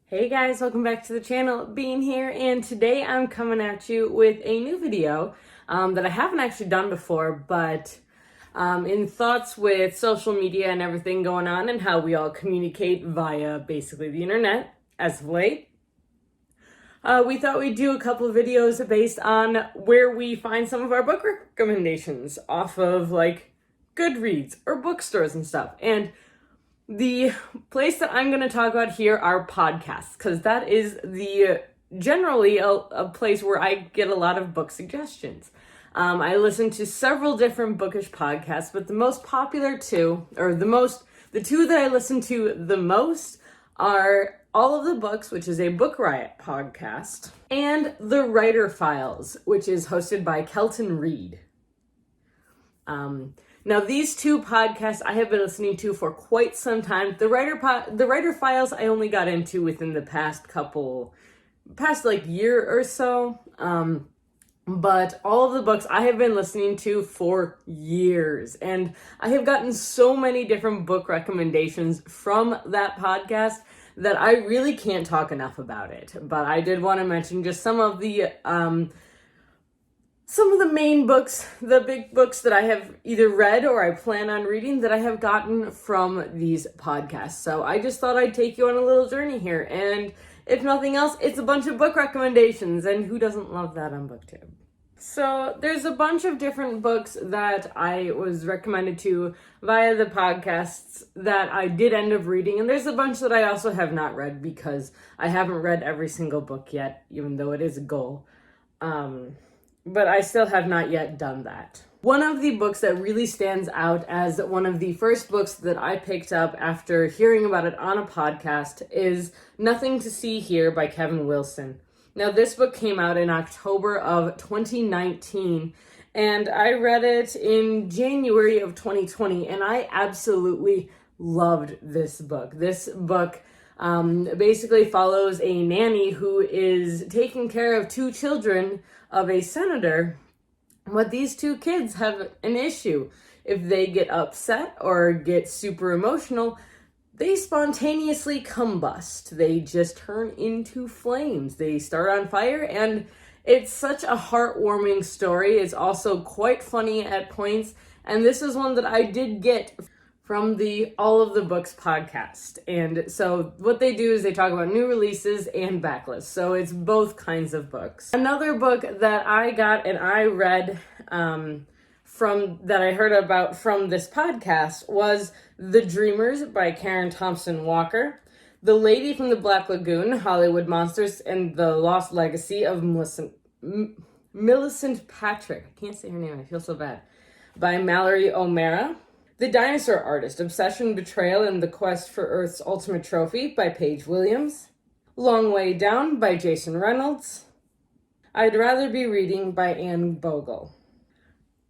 Hey guys, welcome back to the channel. Bean here, and today I'm coming at you with a new video that I haven't actually done before, but in thoughts with social media and everything going on and how we all communicate via basically the internet as of late, we thought we'd do a couple of videos based on where we find some of our book recommendations off of like Goodreads or bookstores and stuff. And the place that I'm going to talk about here are podcasts, because that is generally a place where I get a lot of book suggestions. I listen to several different Bookish podcasts, but the most popular two, or the two that I listen to the most are All of the Books, which is a Book Riot podcast, and The Writer Files, which is hosted by Kelton Reid. Now, these two podcasts I have been listening to for quite some time. The Writer Files I only got into within the past year or so. But All of the Books I have been listening to for years. And I have gotten so many different book recommendations from that podcast that I really can't talk enough about it. But I did want to mention just some of the main books, the big books that I have either read or I plan on reading that I have gotten from these podcasts. So I just thought I'd take you on a little journey here. And if nothing else, it's a bunch of book recommendations. And who doesn't love that on BookTube? So there's a bunch of different books that I was recommended to via the podcasts that I did end up reading. And there's a bunch that I also have not read because I haven't read every single book yet, even though it is a goal. But I still have not yet done that. One of the books that really stands out as one of the first books that I picked up after hearing about it on a podcast is Nothing to See Here by Kevin Wilson. Now, this book came out in October of 2019, and I read it in January of 2020, and I absolutely loved this book. This book basically follows a nanny who is taking care of two children of a senator, but these two kids have an issue. If they get upset or get super emotional, they spontaneously combust. They just turn into flames. They start on fire, and it's such a heartwarming story. It's also quite funny at points, and this is one that I did get from the All of the Books podcast. And so what they do is they talk about new releases and backlists. So it's both kinds of books. Another book that I got and I read that I heard about from this podcast was The Dreamers by Karen Thompson Walker, The Lady from the Black Lagoon, Hollywood Monsters and the Lost Legacy of Millicent Patrick. I can't say her name, I feel so bad. By Mallory O'Mara. The Dinosaur Artist, Obsession, Betrayal, and the Quest for Earth's Ultimate Trophy by Paige Williams. Long Way Down by Jason Reynolds. I'd Rather Be Reading by Anne Bogle.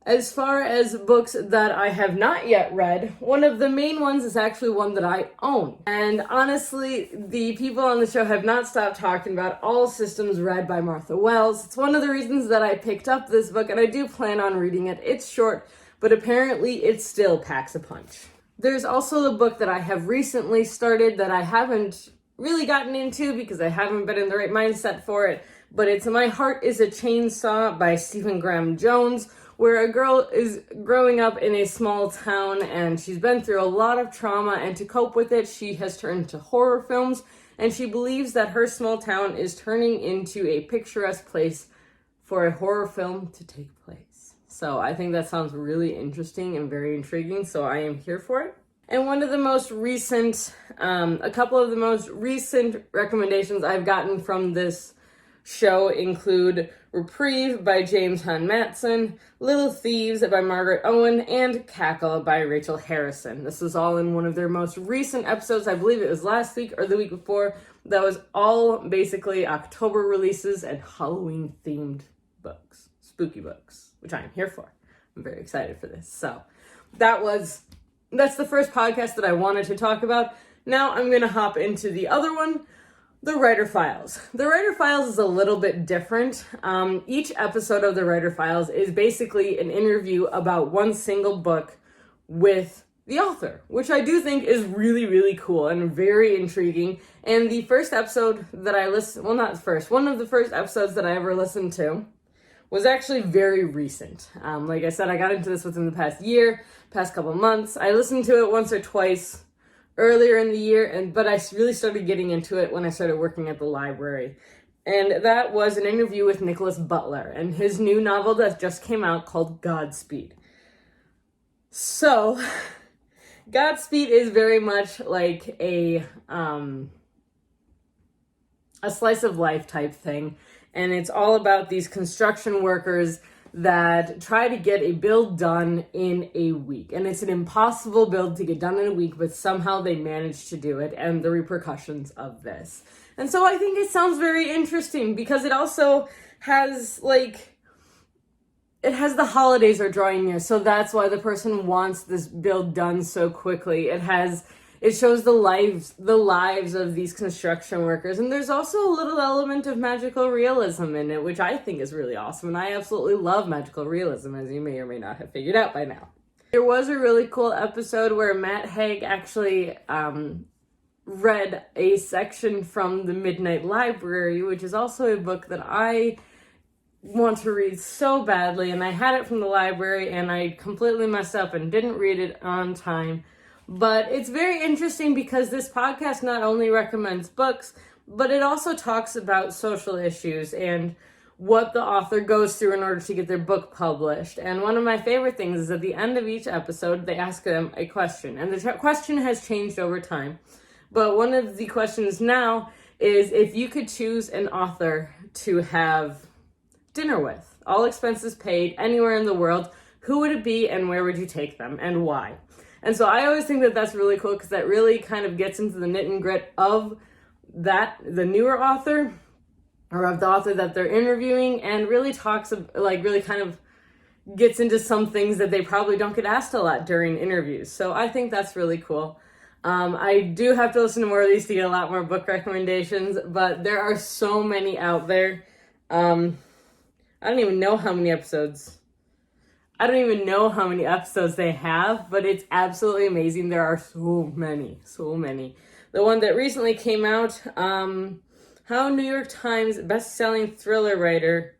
As far as books that I have not yet read, one of the main ones is actually one that I own. And honestly, the people on the show have not stopped talking about All Systems Red by Martha Wells. It's one of the reasons that I picked up this book, and I do plan on reading it. It's short, but apparently it still packs a punch. There's also a book that I have recently started that I haven't really gotten into because I haven't been in the right mindset for it, but it's My Heart is a Chainsaw by Stephen Graham Jones, where a girl is growing up in a small town and she's been through a lot of trauma, and to cope with it, she has turned to horror films, and she believes that her small town is turning into a picturesque place for a horror film to take place. So I think that sounds really interesting and very intriguing, so I am here for it. And one of the most recent, a couple of the most recent recommendations I've gotten from this show include Reprieve by James Hunt Matson, Little Thieves by Margaret Owen, and Cackle by Rachel Harrison. This is all in one of their most recent episodes. I believe it was last week or the week before. That was all basically October releases and Halloween-themed books, spooky books, which I am here for. I'm very excited for this. So that's the first podcast that I wanted to talk about. Now I'm going to hop into the other one, The Writer Files. The Writer Files is a little bit different. Each episode of The Writer Files is basically an interview about one single book with the author, which I do think is really, really cool and very intriguing. And the first episode that I listened, well, not the first, one of the first episodes that I ever listened to was actually very recent. Like I said, I got into this within the past year, past couple months. I listened to it once or twice earlier in the year, but I really started getting into it when I started working at the library. And that was an interview with Nicholas Butler and his new novel that just came out called Godspeed. So, Godspeed is very much like a slice of life type thing. And it's all about these construction workers that try to get a build done in a week. And it's an impossible build to get done in a week, but somehow they manage to do it, and the repercussions of this. And so I think it sounds very interesting because it also has it has the holidays are drawing near, so that's why the person wants this build done so quickly. It shows the lives of these construction workers, and there's also a little element of magical realism in it, which I think is really awesome, and I absolutely love magical realism, as you may or may not have figured out by now. There was a really cool episode where Matt Haig actually read a section from the Midnight Library, which is also a book that I want to read so badly, and I had it from the library and I completely messed up and didn't read it on time. But it's very interesting because this podcast not only recommends books, but it also talks about social issues and what the author goes through in order to get their book published. And one of my favorite things is at the end of each episode, they ask them a question. And the question has changed over time. But one of the questions now is if you could choose an author to have dinner with, all expenses paid, anywhere in the world, who would it be and where would you take them and why? And so I always think that that's really cool because that really kind of gets into the nit and grit of the newer author or of the author that they're interviewing, and really talks really kind of gets into some things that they probably don't get asked a lot during interviews. So I think that's really cool. I do have to listen to more of these to get a lot more book recommendations, but there are so many out there. I don't even know how many episodes they have, but it's absolutely amazing. There are so many. The one that recently came out, how New York Times best-selling thriller writer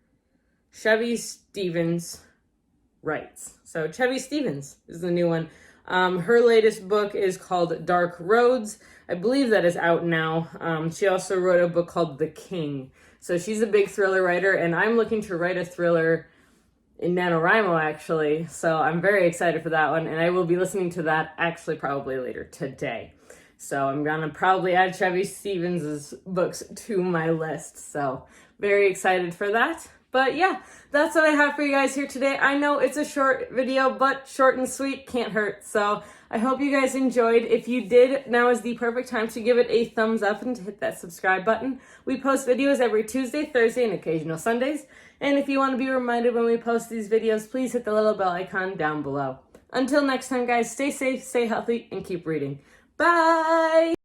Chevy Stevens writes. So Chevy Stevens is the new one. Her latest book is called Dark Roads. I believe that is out now. She also wrote a book called The King. So she's a big thriller writer, and I'm looking to write a thriller in NaNoWriMo, actually. So I'm very excited for that one, and I will be listening to that actually probably later today. So I'm going to probably add Chevy Stevens' books to my list. So very excited for that. But yeah, that's what I have for you guys here today. I know it's a short video, but short and sweet can't hurt. So I hope you guys enjoyed. If you did, now is the perfect time to give it a thumbs up and to hit that subscribe button. We post videos every Tuesday, Thursday, and occasional Sundays. And if you want to be reminded when we post these videos, please hit the little bell icon down below. Until next time, guys, stay safe, stay healthy, and keep reading. Bye!